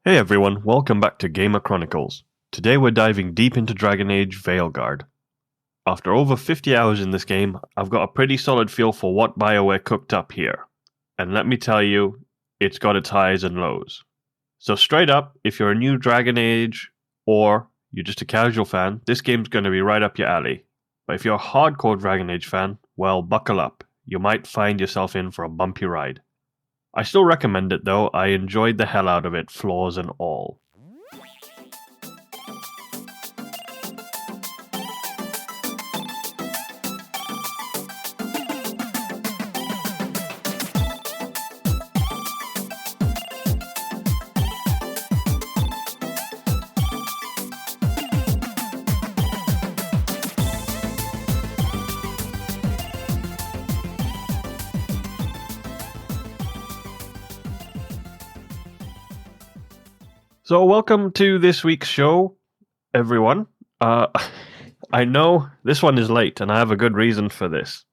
Hey everyone, welcome back to Gamer Chronicles. Today we're diving deep into Dragon Age Veilguard. After over 50 hours in this game, I've got a pretty solid feel for what BioWare cooked up here. And let me tell you, it's got its highs and lows. So straight up, if you're a new Dragon Age, or you're just a casual fan, this game's going to be right up your alley. But if you're a hardcore Dragon Age fan, well, buckle up. You might find yourself in for a bumpy ride. I still recommend it though, I enjoyed the hell out of it, flaws and all. So welcome to this week's show, everyone. I know this one is late, and I have a good reason for this.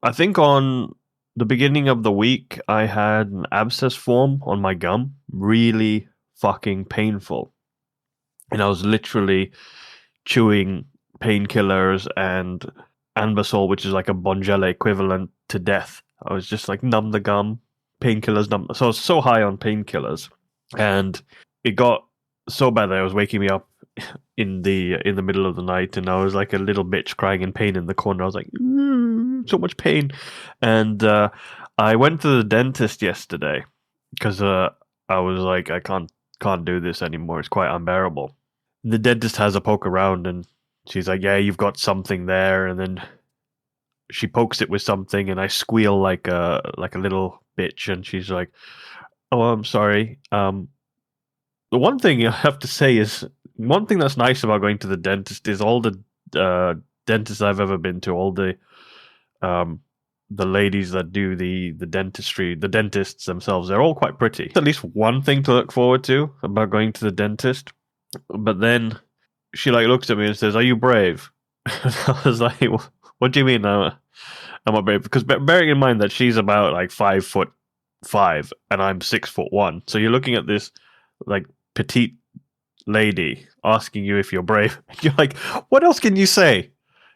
I think on the beginning of the week, I had an abscess form on my gum, really fucking painful. And I was literally chewing painkillers and Anbesol, which is like a Bonjela equivalent to death. I was just like, numb the gum, painkillers, numb. So I was so high on painkillers. And it got so bad that it was waking me up in the middle of the night, and I was like a little bitch crying in pain in the corner. I was like, so much pain. And I went to the dentist yesterday because I was like, I can't do this anymore. It's quite unbearable. The dentist has a poke around, and she's like, yeah, you've got something there. And then she pokes it with something, and I squeal like a little bitch, and she's like, oh, I'm sorry. The one thing I have to say is, one thing that's nice about going to the dentist is all the dentists I've ever been to, all the ladies that do the dentistry, the dentists themselves, they're all quite pretty. At least one thing to look forward to about going to the dentist. But then she like looks at me and says, "Are you brave?" I was like, "What do you mean I'm not brave?" Because bearing in mind that she's about like 5'5" and I'm 6'1", so you're looking at this like petite lady asking you if you're brave. You're like, what else can you say?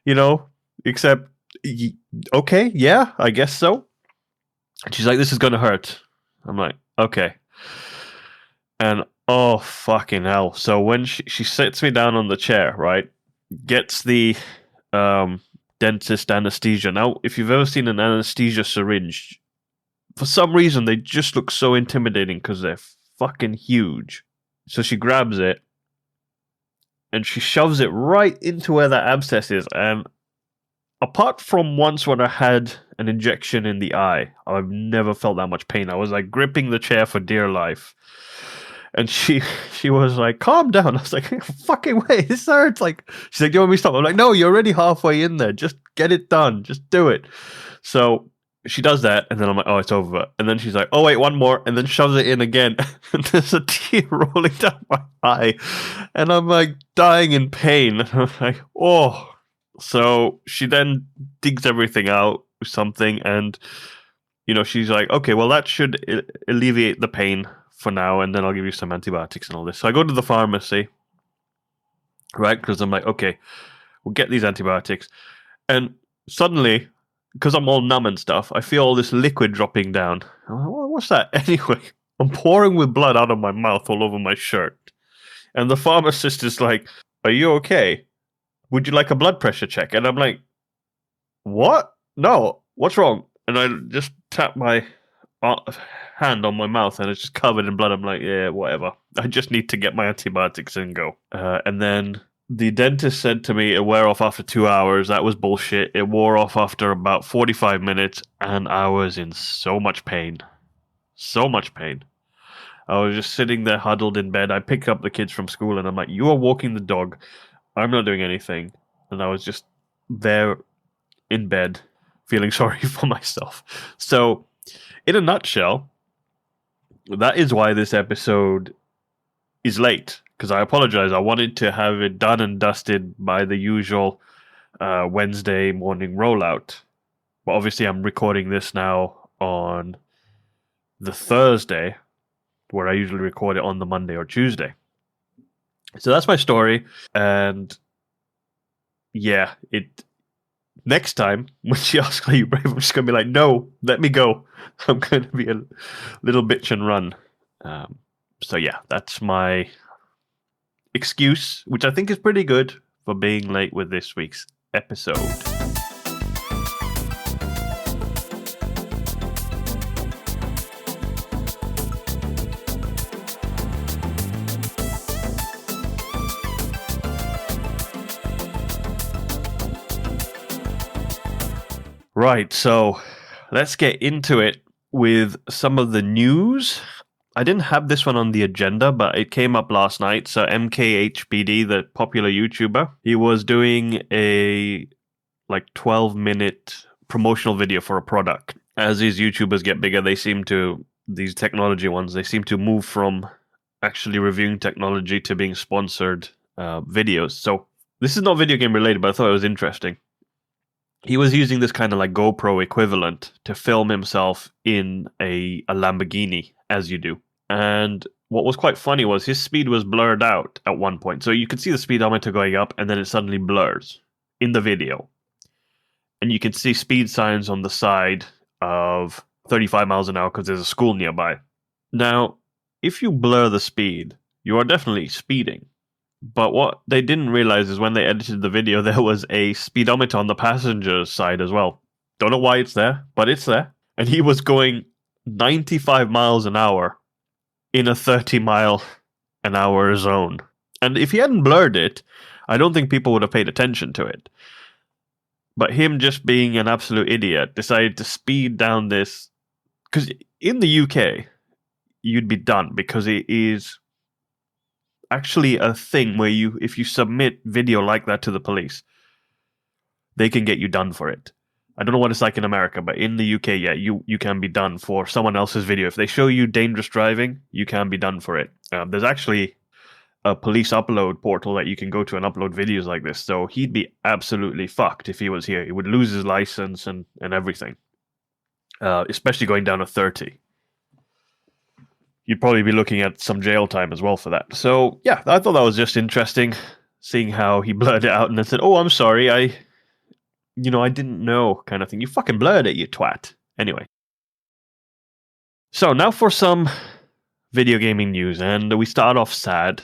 You know, except, okay, yeah, I guess so. And she's like, this is gonna hurt. I'm like, okay. And oh, fucking hell. So when she sits me down on the chair, right, gets the dentist anesthesia. Now, if you've ever seen an anesthesia syringe, for some reason, they just look so intimidating because they're fucking huge. So she grabs it and she shoves it right into where that abscess is. And apart from once when I had an injection in the eye, I've never felt that much pain. I was like gripping the chair for dear life. And she was like, calm down. I was like, fucking way, this hurts. Like, she's like, do you want me to stop? I'm like, no, you're already halfway in there. Just get it done. Just do it. So she does that, and then I'm like, oh, it's over. And then she's like, oh, wait, one more, and then shoves it in again. And there's a tear rolling down my eye. And I'm like dying in pain. And I'm like, oh. So she then digs everything out with something, and, you know, she's like, okay, well, that should alleviate the pain for now, and then I'll give you some antibiotics and all this. So I go to the pharmacy, right? Because I'm like, okay, we'll get these antibiotics. And suddenly, because I'm all numb and stuff, I feel all this liquid dropping down. I'm like, what's that? Anyway, I'm pouring with blood out of my mouth all over my shirt. And the pharmacist is like, are you okay? Would you like a blood pressure check? And I'm like, what? No, what's wrong? And I just tap my hand on my mouth, and it's just covered in blood. I'm like, yeah, whatever. I just need to get my antibiotics and go. And then the dentist said to me it wore off after 2 hours. That was bullshit. It wore off after about 45 minutes, and I was in so much pain. So much pain. I was just sitting there huddled in bed. I picked up the kids from school, and I'm like, you are walking the dog. I'm not doing anything. And I was just there in bed, feeling sorry for myself. So, in a nutshell, that is why this episode is late. Because I apologize. I wanted to have it done and dusted by the usual Wednesday morning rollout. But obviously I'm recording this now on the Thursday. where I usually record it on the Monday or Tuesday. So that's my story. And yeah, next time when she asks, are you brave? I'm just going to be like, no, let me go. I'm going to be a little bitch and run. So yeah, that's my excuse, which I think is pretty good for being late with this week's episode. Right, so let's get into it with some of the news. I didn't have this one on the agenda, but it came up last night. So MKHBD, the popular YouTuber, he was doing a 12-minute promotional video for a product. As these YouTubers get bigger, these technology ones, they seem to move from actually reviewing technology to being sponsored videos. So this is not video game related, but I thought it was interesting. He was using this kind of like GoPro equivalent to film himself in a Lamborghini, as you do. And what was quite funny was his speed was blurred out at one point. So you could see the speedometer going up, and then it suddenly blurs in the video. And you can see speed signs on the side of 35 miles an hour because there's a school nearby. Now, if you blur the speed, you are definitely speeding. But what they didn't realize is when they edited the video, there was a speedometer on the passenger's side as well. Don't know why it's there, but it's there. And he was going 95 miles an hour in a 30-mile-an-hour zone. And if he hadn't blurred it, I don't think people would have paid attention to it. But him just being an absolute idiot decided to speed down this. Because in the UK, you'd be done because it is actually a thing where if you submit video like that to the police, they can get you done for it. I don't know what it's like in America, but in the UK, yeah, you can be done for someone else's video. If they show you dangerous driving, you can be done for it. There's actually a police upload portal that you can go to and upload videos like this. So he'd be absolutely fucked if he was here. He would lose his license and everything, especially going down to 30. You'd probably be looking at some jail time as well for that. So, yeah, I thought that was just interesting, seeing how he blurred it out and then said, oh, I'm sorry, I didn't know, kind of thing. You fucking blurred it, you twat. Anyway. So, now for some video gaming news, and we start off sad.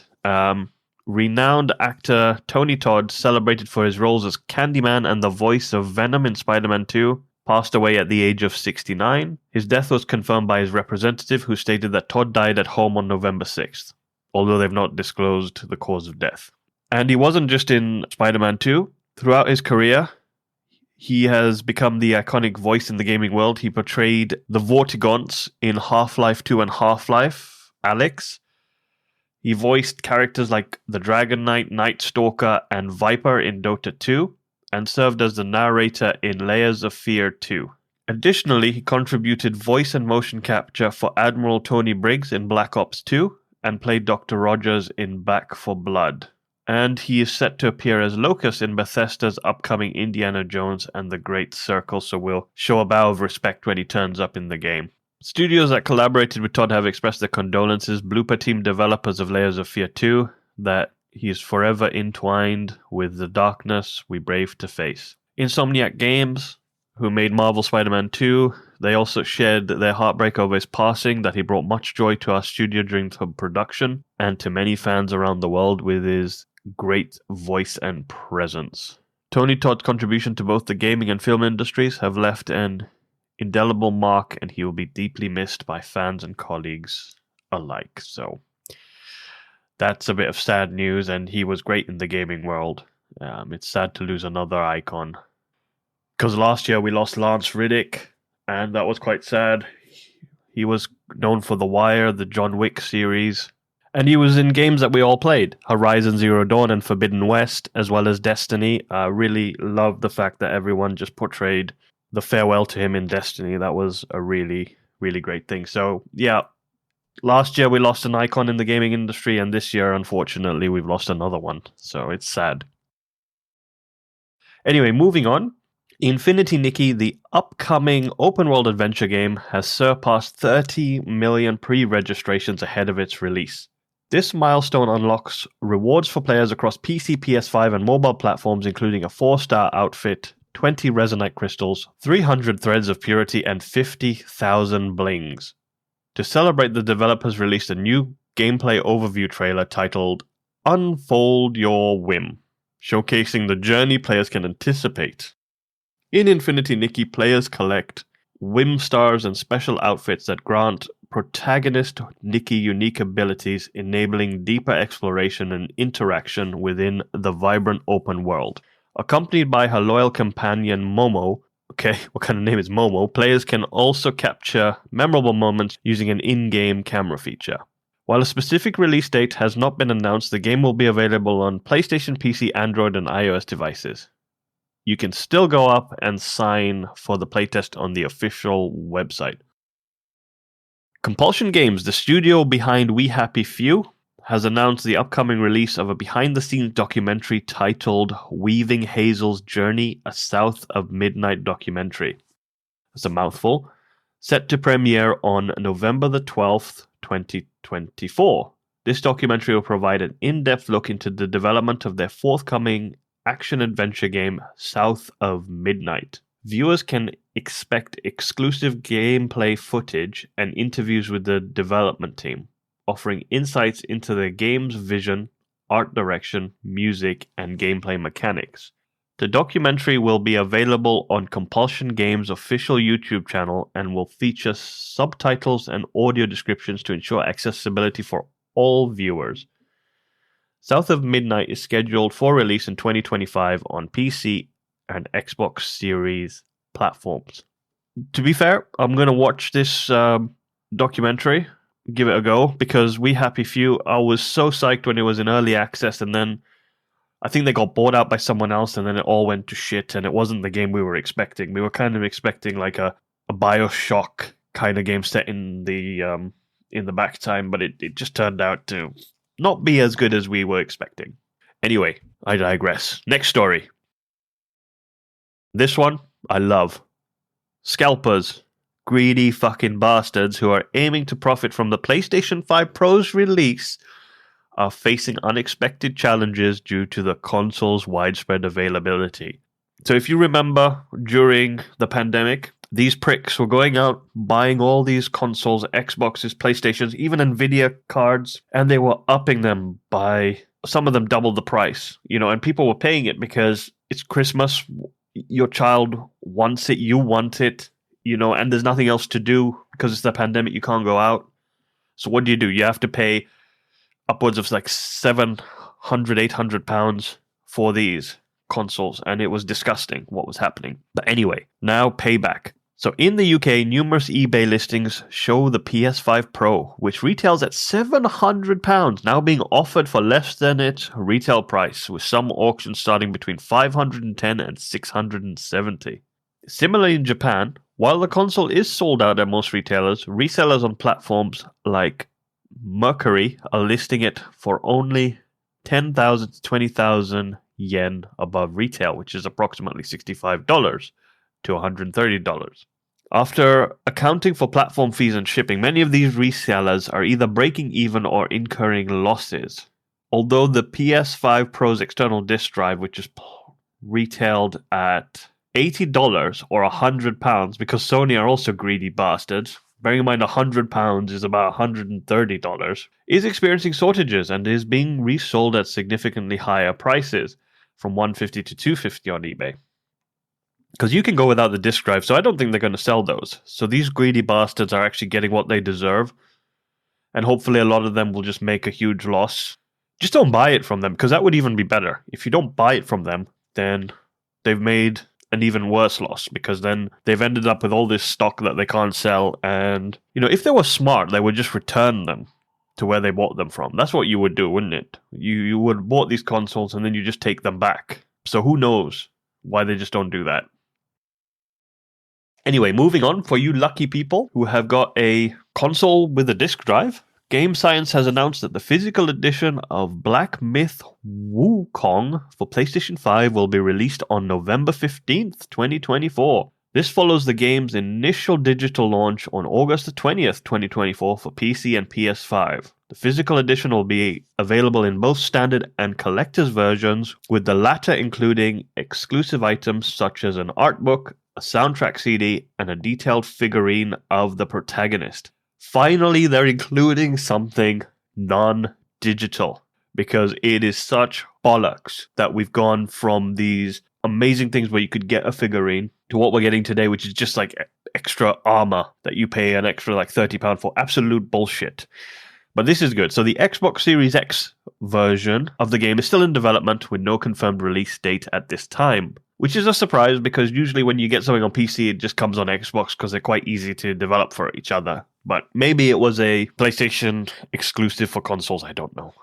Renowned actor Tony Todd, celebrated for his roles as Candyman and the voice of Venom in Spider-Man 2, passed away at the age of 69. His death was confirmed by his representative, who stated that Todd died at home on November 6th, although they've not disclosed the cause of death. And he wasn't just in Spider-Man 2. Throughout his career, he has become the iconic voice in the gaming world. He portrayed the Vortigaunts in Half-Life 2 and Half-Life Alyx. He voiced characters like the Dragon Knight, Night Stalker, and Viper in Dota 2. And served as the narrator in Layers of Fear 2. Additionally, he contributed voice and motion capture for Admiral Tony Briggs in Black Ops 2 and played Dr. Rogers in Back 4 Blood. And he is set to appear as Locus in Bethesda's upcoming Indiana Jones and the Great Circle, so we'll show a bow of respect when he turns up in the game. Studios that collaborated with Todd have expressed their condolences. Blooper Team developers of Layers of Fear 2, that he is forever entwined with the darkness we brave to face. Insomniac Games, who made Marvel Spider-Man 2, they also shared their heartbreak over his passing, that he brought much joy to our studio during the production, and to many fans around the world with his great voice and presence. Tony Todd's contribution to both the gaming and film industries have left an indelible mark, and he will be deeply missed by fans and colleagues alike. So that's a bit of sad news, and he was great in the gaming world. It's sad to lose another icon. Because last year we lost Lance Riddick, and that was quite sad. He was known for The Wire, the John Wick series, and he was in games that we all played. Horizon Zero Dawn and Forbidden West, as well as Destiny. I really loved the fact that everyone just portrayed the farewell to him in Destiny. That was a really, really great thing. So, yeah. Last year we lost an icon in the gaming industry, and this year, unfortunately, we've lost another one. So it's sad. Anyway, moving on. Infinity Nikki, the upcoming open-world adventure game, has surpassed 30 million pre-registrations ahead of its release. This milestone unlocks rewards for players across PC, PS5, and mobile platforms, including a 4-star outfit, 20 Resonite crystals, 300 threads of purity, and 50,000 blings. To celebrate, the developers released a new gameplay overview trailer titled Unfold Your Whim, showcasing the journey players can anticipate. In Infinity Nikki, players collect whim stars and special outfits that grant protagonist Nikki unique abilities, enabling deeper exploration and interaction within the vibrant open world. Accompanied by her loyal companion Momo, okay, what kind of name is Momo? Players can also capture memorable moments using an in-game camera feature. While a specific release date has not been announced, the game will be available on PlayStation, PC, Android, and iOS devices. You can still go up and sign for the playtest on the official website. Compulsion Games, the studio behind We Happy Few, has announced the upcoming release of a behind-the-scenes documentary titled Weaving Hazel's Journey, a South of Midnight documentary. That's a mouthful. Set to premiere on November the 12th, 2024. This documentary will provide an in-depth look into the development of their forthcoming action-adventure game, South of Midnight. Viewers can expect exclusive gameplay footage and interviews with the development team, offering insights into the game's vision, art direction, music, and gameplay mechanics. The documentary will be available on Compulsion Games' official YouTube channel and will feature subtitles and audio descriptions to ensure accessibility for all viewers. South of Midnight is scheduled for release in 2025 on PC and Xbox Series platforms. To be fair, I'm going to watch this documentary, give it a go, because We Happy Few, I was so psyched when it was in early access, and then I think they got bought out by someone else, and then it all went to shit, and it wasn't the game we were expecting. We were kind of expecting like a BioShock kind of game set in the back time, but it just turned out to not be as good as we were expecting. Anyway, I digress. Next story. This one, I love. Scalpers. Greedy fucking bastards who are aiming to profit from the PlayStation 5 Pro's release are facing unexpected challenges due to the console's widespread availability. So if you remember, during the pandemic, these pricks were going out, buying all these consoles, Xboxes, PlayStations, even Nvidia cards, and they were upping them by, some of them double the price, and people were paying it because it's Christmas, your child wants it, you want it, and there's nothing else to do because it's the pandemic, you can't go out. So what do? You have to pay upwards of like £700, £800 for these consoles, and it was disgusting what was happening. But anyway, now payback. So in the UK, numerous eBay listings show the PS5 Pro, which retails at £700, now being offered for less than its retail price, with some auctions starting between $510 and $670. Similarly in Japan, while the console is sold out at most retailers, resellers on platforms like Mercury are listing it for only 10,000 to 20,000 yen above retail, which is approximately $65 to $130. After accounting for platform fees and shipping, many of these resellers are either breaking even or incurring losses. Although the PS5 Pro's external disk drive, which is retailed at $80 or £100, because Sony are also greedy bastards, bearing in mind £100 is about $130, is experiencing shortages and is being resold at significantly higher prices, from $150 to $250 on eBay. Because you can go without the disk drive, so I don't think they're going to sell those. So these greedy bastards are actually getting what they deserve, and hopefully a lot of them will just make a huge loss. Just don't buy it from them, because that would even be better. If you don't buy it from them, then they've made an even worse loss, because then they've ended up with all this stock that they can't sell, and if they were smart, they would just return them to where they bought them from. That's what you would do, wouldn't it? You would have bought these consoles and then you just take them back. So who knows why they just don't do that. Anyway, moving on, for you lucky people who have got a console with a disk drive, Game Science has announced that the physical edition of Black Myth Wukong for PlayStation 5 will be released on November 15th, 2024. This follows the game's initial digital launch on August the 20th, 2024 for PC and PS5. The physical edition will be available in both standard and collector's versions, with the latter including exclusive items such as an art book, a soundtrack CD, and a detailed figurine of the protagonist. Finally, they're including something non-digital, because it is such bollocks that we've gone from these amazing things where you could get a figurine to what we're getting today, which is just like extra armor that you pay an extra like £30 for. Absolute bullshit. But this is good. So the Xbox Series X version of the game is still in development with no confirmed release date at this time, which is a surprise because usually when you get something on PC, it just comes on Xbox because they're quite easy to develop for each other. But maybe it was a PlayStation exclusive for consoles, I don't know.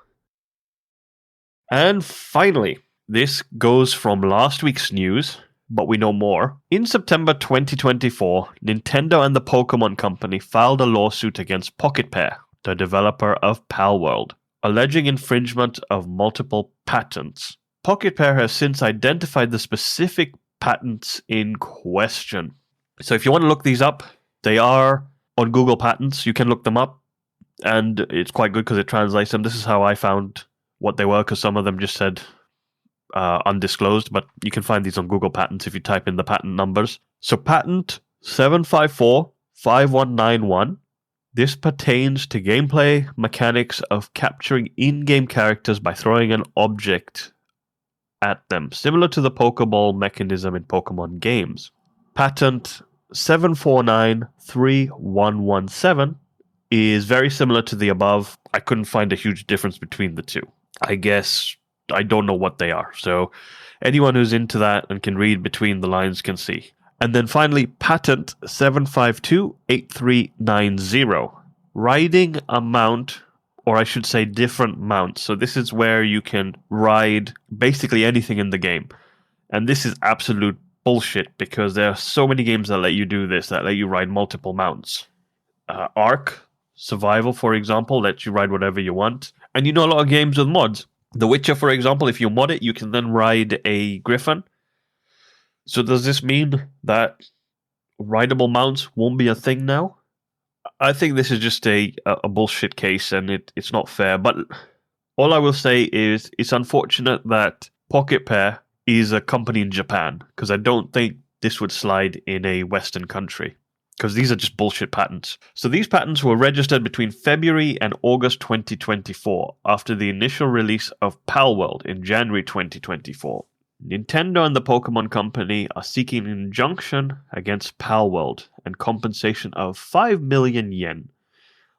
And finally, this goes from last week's news, but we know more. In September 2024, Nintendo and the Pokemon Company filed a lawsuit against Pocket Pair, the developer of Palworld, alleging infringement of multiple patents. Pocket Pair has since identified the specific patents in question. So if you want to look these up, they are on Google Patents. You can look them up, and it's quite good because it translates them. This is how I found what they were, because some of them just said undisclosed, but you can find these on Google Patents if you type in the patent numbers. So patent 7545191. This pertains to gameplay mechanics of capturing in-game characters by throwing an object at them, similar to the Pokeball mechanism in Pokemon games. Patent 7493117 is very similar to the above. I couldn't find a huge difference between the two. I guess I don't know what they are. So anyone who's into that and can read between the lines can see. And then finally, patent 7528390. Riding a mount, or I should say different mounts. So this is where you can ride basically anything in the game. And this is absolute bullshit because there are so many games that let you do this, that let you ride multiple mounts. Ark Survival, for example, lets you ride whatever you want. And you know, a lot of games with mods. The Witcher, for example, if you mod it, you can then ride a griffin. So does this mean that rideable mounts won't be a thing now? I think this is just a bullshit case, and it's not fair. But all I will say is it's unfortunate that Pocket Pair is a company in Japan, because I don't think this would slide in a Western country, because these are just bullshit patents. So these patents were registered between February and August 2024, after the initial release of Palworld in January 2024. Nintendo and the Pokemon Company are seeking an injunction against Palworld and compensation of 5 million yen,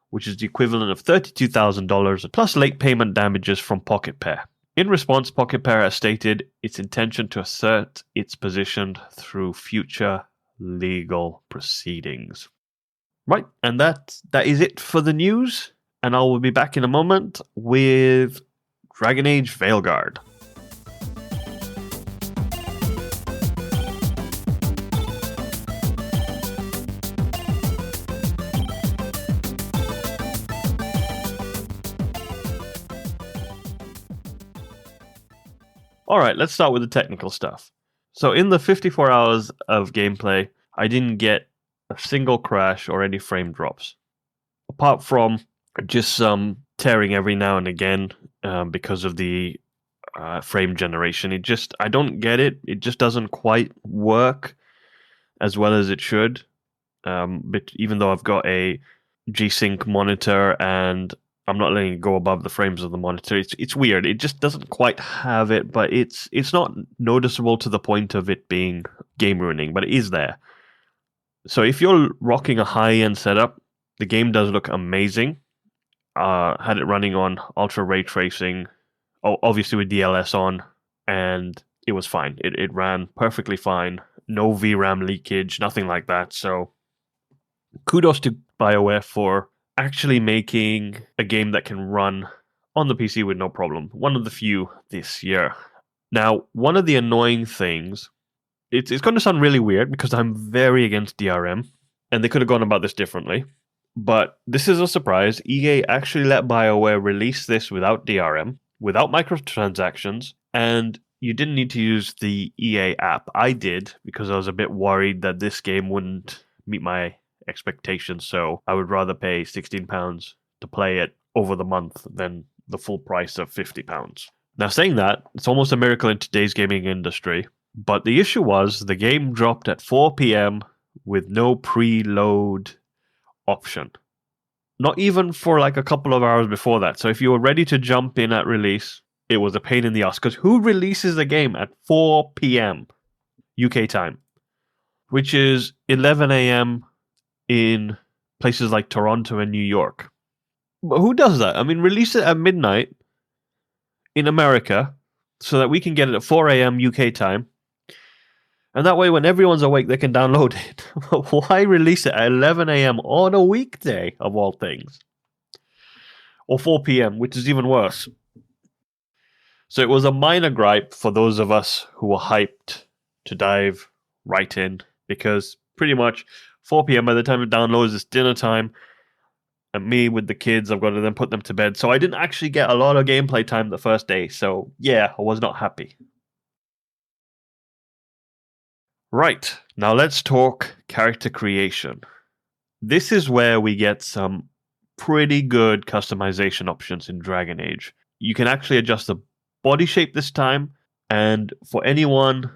which is the equivalent of $32,000 plus late payment damages from Pocket Pair. In response, Pocket Pair has stated its intention to assert its position through future legal proceedings. Right, and that is it for the news, and I will be back in a moment with Dragon Age Veilguard. Alright, let's start with the technical stuff. So in the 54 hours of gameplay, I didn't get a single crash or any frame drops. Apart from just some tearing every now and again because of the frame generation. I don't get it. It just doesn't quite work as well as it should. But even though I've got a G-Sync monitor and I'm not letting it go above the frames of the monitor. It's weird. It just doesn't quite have it, but it's not noticeable to the point of it being game ruining, but it is there. So if you're rocking a high-end setup, the game does look amazing. Had it running on ultra ray tracing, obviously with DLS on, and it was fine. It ran perfectly fine. No VRAM leakage, nothing like that. So kudos to BioWare for actually making a game that can run on the PC with no problem. One of the few this year. Now, one of the annoying things, it's going to sound really weird because I'm very against DRM, and they could have gone about this differently. But this is a surprise. EA actually let BioWare release this without DRM, without microtransactions, and you didn't need to use the EA app. I did, because I was a bit worried that this game wouldn't meet my expectations, so I would rather pay £16 to play it over the month than the full price of £50. Now, saying that, it's almost a miracle in today's gaming industry, but the issue was the game dropped at 4 p.m. with no preload option. Not even for like a couple of hours before that. So if you were ready to jump in at release, it was a pain in the ass. Because who releases a game at 4 p.m. UK time? Which is 11 a.m. in places like Toronto and New York. But who does that? I mean, release it at midnight in America so that we can get it at 4 a.m. UK time. And that way, when everyone's awake, they can download it. Why release it at 11 a.m. on a weekday, of all things? Or 4 p.m., which is even worse. So it was a minor gripe for those of us who were hyped to dive right in, because pretty much 4 p.m. by the time it downloads, it's dinner time. And me with the kids, I've got to then put them to bed. So I didn't actually get a lot of gameplay time the first day. So yeah, I was not happy. Right, now let's talk character creation. This is where we get some pretty good customization options in Dragon Age. You can actually adjust the body shape this time, and for anyone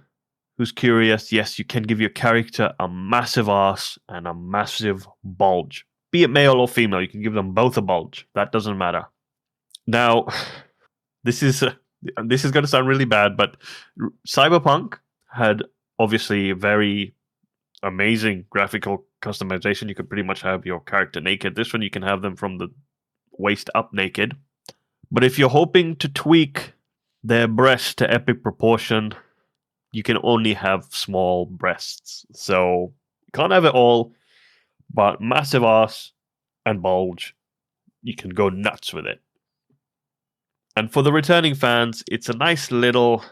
who's curious, yes, you can give your character a massive ass and a massive bulge. Be it male or female, you can give them both a bulge. That doesn't matter. Now, this is going to sound really bad, but Cyberpunk had obviously very amazing graphical customization. You could pretty much have your character naked. This one, you can have them from the waist up naked. But if you're hoping to tweak their breast to epic proportion, you can only have small breasts. So you can't have it all, but massive ass and bulge, you can go nuts with it. And for the returning fans, it's a nice little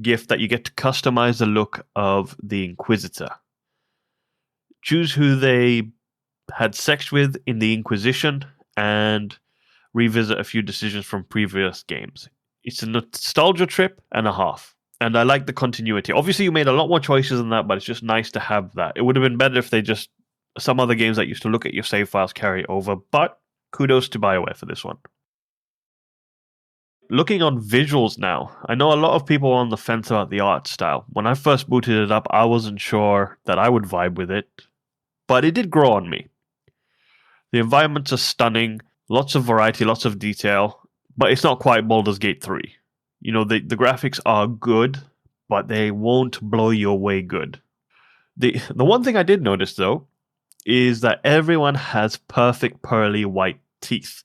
gift that you get to customize the look of the Inquisitor. Choose who they had sex with in the Inquisition and revisit a few decisions from previous games. It's a nostalgia trip and a half. And I like the continuity. Obviously, you made a lot more choices than that, but it's just nice to have that. It would have been better if they just... Some other games that used to look at your save files carry over, but kudos to BioWare for this one. Looking on visuals now, I know a lot of people are on the fence about the art style. When I first booted it up, I wasn't sure that I would vibe with it, but it did grow on me. The environments are stunning, lots of variety, lots of detail, but it's not quite Baldur's Gate 3. You know, the graphics are good, but they won't blow you away good. The one thing I did notice, though, is that everyone has perfect pearly white teeth,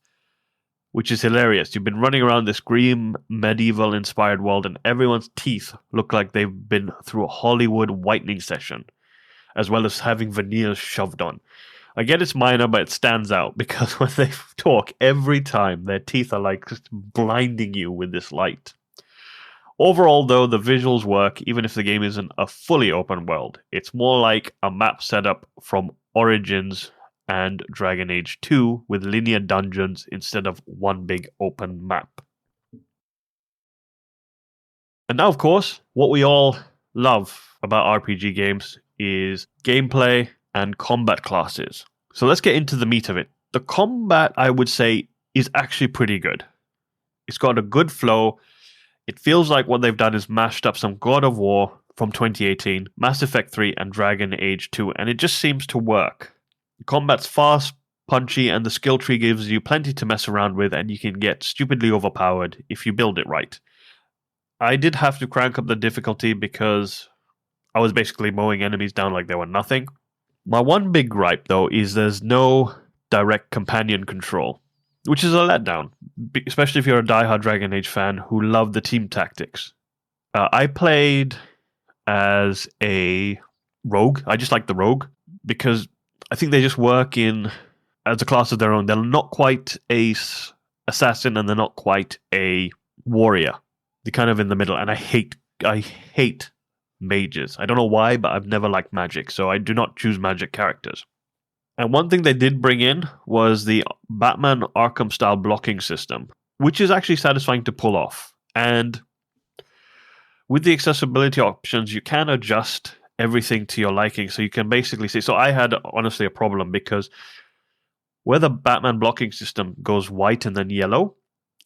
which is hilarious. You've been running around this green medieval-inspired world, and everyone's teeth look like they've been through a Hollywood whitening session, as well as having veneers shoved on. I get it's minor, but it stands out, because when they talk, every time their teeth are like just blinding you with this light. Overall, though, the visuals work, even if the game isn't a fully open world. It's more like a map setup from Origins and Dragon Age 2 with linear dungeons instead of one big open map. And now, of course, what we all love about RPG games is gameplay and combat classes. So let's get into the meat of it. The combat, I would say, is actually pretty good. It's got a good flow. It feels like what they've done is mashed up some God of War from 2018, Mass Effect 3, and Dragon Age 2, and it just seems to work. The combat's fast, punchy, and the skill tree gives you plenty to mess around with, and you can get stupidly overpowered if you build it right. I did have to crank up the difficulty because I was basically mowing enemies down like they were nothing. My one big gripe, though, is there's no direct companion control, which is a letdown, especially if you're a diehard Dragon Age fan who loved the team tactics. I played as a rogue. I just like the rogue because I think they just work in as a class of their own. They're not quite a assassin and they're not quite a warrior. They're kind of in the middle, and I hate mages. I don't know why, but I've never liked magic, so I do not choose magic characters. And one thing they did bring in was the Batman Arkham style blocking system, which is actually satisfying to pull off. And with the accessibility options, you can adjust everything to your liking. So you can basically see. So I had honestly a problem because where the Batman blocking system goes white and then yellow,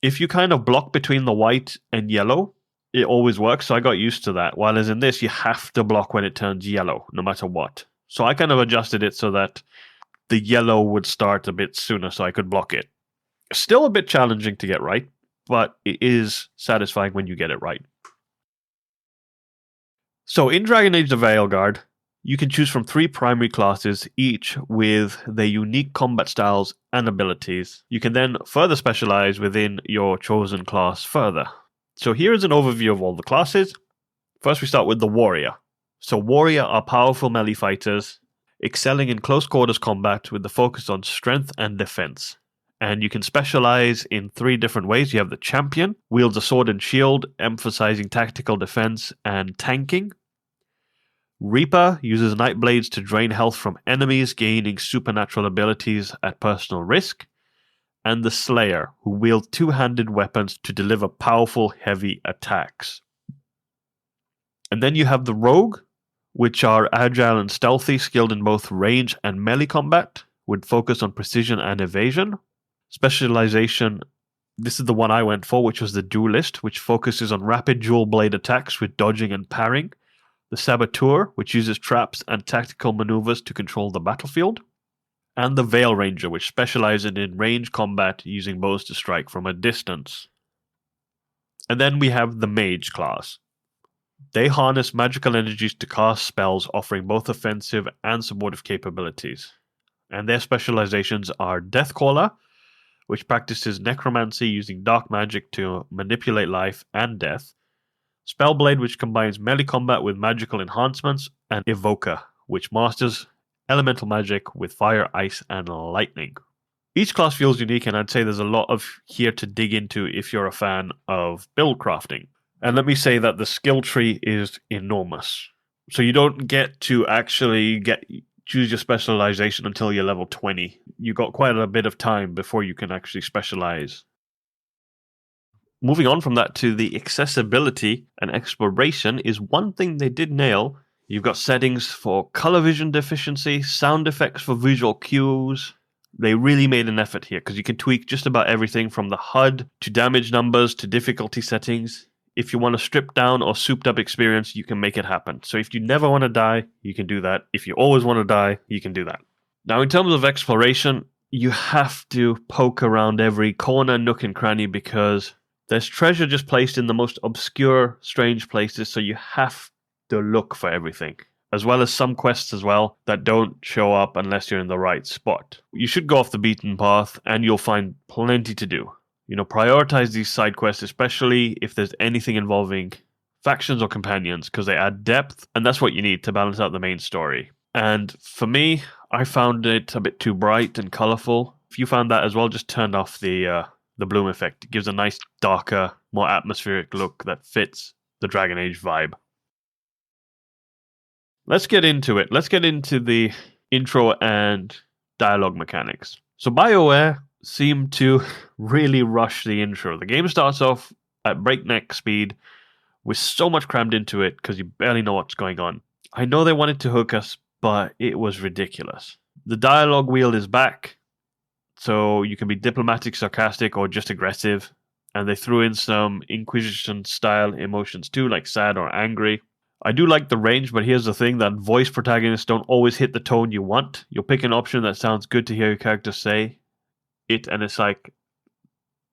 if you kind of block between the white and yellow, it always works. So I got used to that. Whereas in this, you have to block when it turns yellow, no matter what. So I kind of adjusted it so that the yellow would start a bit sooner so I could block it. Still a bit challenging to get right, but it is satisfying when you get it right. So in Dragon Age the Veilguard, you can choose from 3 primary classes, each with their unique combat styles and abilities. You can then further specialize within your chosen class further. So here is an overview of all the classes. First we start with the Warrior. So Warrior are powerful melee fighters, excelling in close quarters combat with the focus on strength and defense. And you can specialize in 3 different ways. You have the Champion, wields a sword and shield, emphasizing tactical defense and tanking. Reaper uses Night Blades to drain health from enemies, gaining supernatural abilities at personal risk. And the Slayer, who wields 2-handed weapons to deliver powerful, heavy attacks. And then you have the Rogue, which are agile and stealthy, skilled in both range and melee combat, with focus on precision and evasion. Specialization, this is the one I went for, which was the Duelist, which focuses on rapid dual blade attacks with dodging and parrying. The Saboteur, which uses traps and tactical maneuvers to control the battlefield. And the Veil Ranger, which specializes in range combat using bows to strike from a distance. And then we have the Mage class. They harness magical energies to cast spells, offering both offensive and supportive capabilities. And their specializations are Deathcaller, which practices necromancy using dark magic to manipulate life and death. Spellblade, which combines melee combat with magical enhancements. And Evoker, which masters elemental magic with fire, ice, and lightning. Each class feels unique, and I'd say there's a lot of here to dig into if you're a fan of build crafting. And let me say that the skill tree is enormous. So you don't get to actually choose your specialization until you're level 20. You got quite a bit of time before you can actually specialize. Moving on from that to the accessibility and exploration is one thing they did nail. You've got settings for color vision deficiency, sound effects for visual cues. They really made an effort here because you can tweak just about everything from the HUD to damage numbers to difficulty settings. If you want a stripped down or souped up experience, you can make it happen. So if you never want to die, you can do that. If you always want to die, you can do that. Now, in terms of exploration, you have to poke around every corner, nook, and cranny because there's treasure just placed in the most obscure, strange places, so you have to look for everything, as well as some quests as well that don't show up unless you're in the right spot. You should go off the beaten path, and you'll find plenty to do. Prioritize these side quests, especially if there's anything involving factions or companions, because they add depth, and that's what you need to balance out the main story. And for me, I found it a bit too bright and colorful. If you found that as well, just turn off the bloom effect. It gives a nice, darker, more atmospheric look that fits the Dragon Age vibe. Let's get into it. Let's get into the intro and dialogue mechanics. So BioWare seem to really rush the intro. The game starts off at breakneck speed with so much crammed into it because you barely know what's going on. I know they wanted to hook us, but it was ridiculous. The dialogue wheel is back, so you can be diplomatic, sarcastic, or just aggressive. And they threw in some Inquisition style emotions too, like sad or angry. I do like the range, but here's the thing, that voice protagonists don't always hit the tone you want. You'll pick an option that sounds good to hear your character say it, and it's like,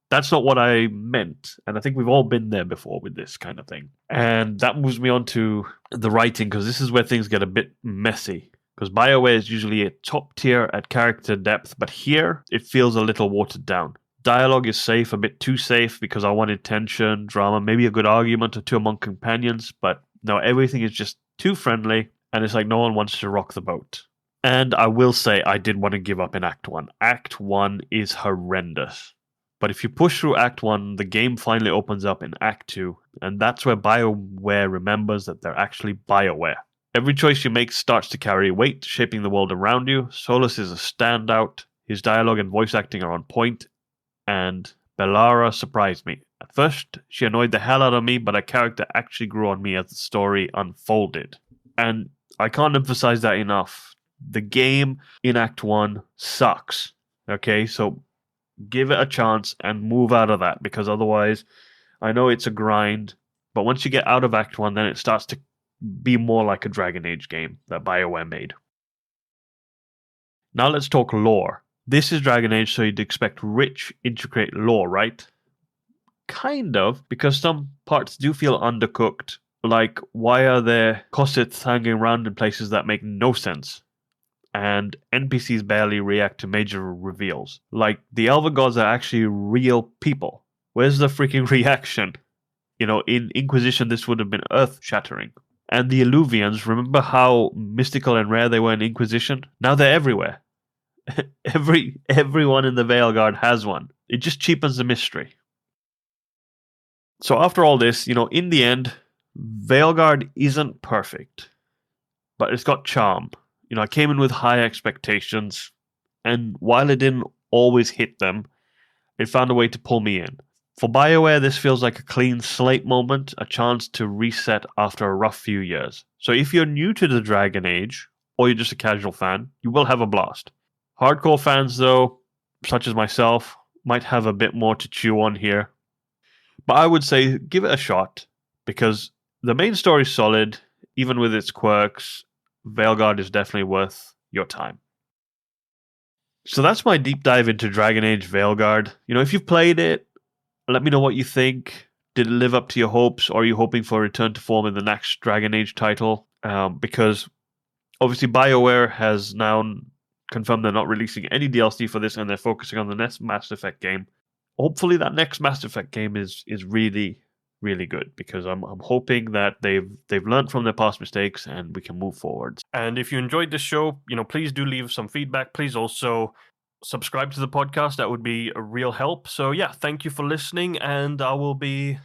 that's not what I meant. And I think we've all been there before with this kind of thing. And that moves me on to the writing, because this is where things get a bit messy. Because BioWare is usually a top tier at character depth, but here it feels a little watered down. Dialogue is safe, a bit too safe, because I wanted tension, drama, maybe a good argument or two among companions, but no, everything is just too friendly, and it's like no one wants to rock the boat. And I will say I did want to give up in Act 1. Act 1 is horrendous. But if you push through Act 1, the game finally opens up in Act 2, and that's where BioWare remembers that they're actually BioWare. Every choice you make starts to carry weight, shaping the world around you. Solus is a standout. His dialogue and voice acting are on point, and Bellara surprised me. At first, she annoyed the hell out of me, but her character actually grew on me as the story unfolded. And I can't emphasize that enough. The game in Act 1 sucks. Okay, so give it a chance and move out of that, because otherwise, I know it's a grind, but once you get out of Act 1, then it starts to be more like a Dragon Age game that BioWare made. Now let's talk lore. This is Dragon Age, so you'd expect rich, intricate lore, right? Kind of, because some parts do feel undercooked. Like, why are there Cossiths hanging around in places that make no sense? And NPCs barely react to major reveals. Like, the Elven Gods are actually real people. Where's the freaking reaction? You know, in Inquisition, this would have been earth-shattering. And the Illuvians, remember how mystical and rare they were in Inquisition? Now they're everywhere. Everyone in the Veilguard has one. It just cheapens the mystery. So after all this, you know, in the end, Veilguard isn't perfect, but it's got charm. You know, I came in with high expectations, and while it didn't always hit them, it found a way to pull me in. For BioWare, this feels like a clean slate moment, a chance to reset after a rough few years. So if you're new to the Dragon Age, or you're just a casual fan, you will have a blast. Hardcore fans, though, such as myself, might have a bit more to chew on here. But I would say give it a shot, because the main story's solid, even with its quirks. Veilguard is definitely worth your time. So that's my deep dive into Dragon Age Veilguard. You know, if you've played it, let me know what you think. Did it live up to your hopes, or are you hoping for a return to form in the next Dragon Age title? Because obviously BioWare has now confirmed they're not releasing any DLC for this, and they're focusing on the next Mass Effect game. Hopefully that next Mass Effect game is really, really good, because I'm hoping that they've learned from their past mistakes and we can move forward. And if you enjoyed this show, you know, please do leave some feedback. Please also subscribe to the podcast. That would be a real help. So yeah, thank you for listening, and I will be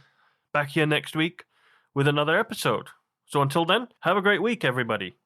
back here next week with another episode. So until then, have a great week, everybody.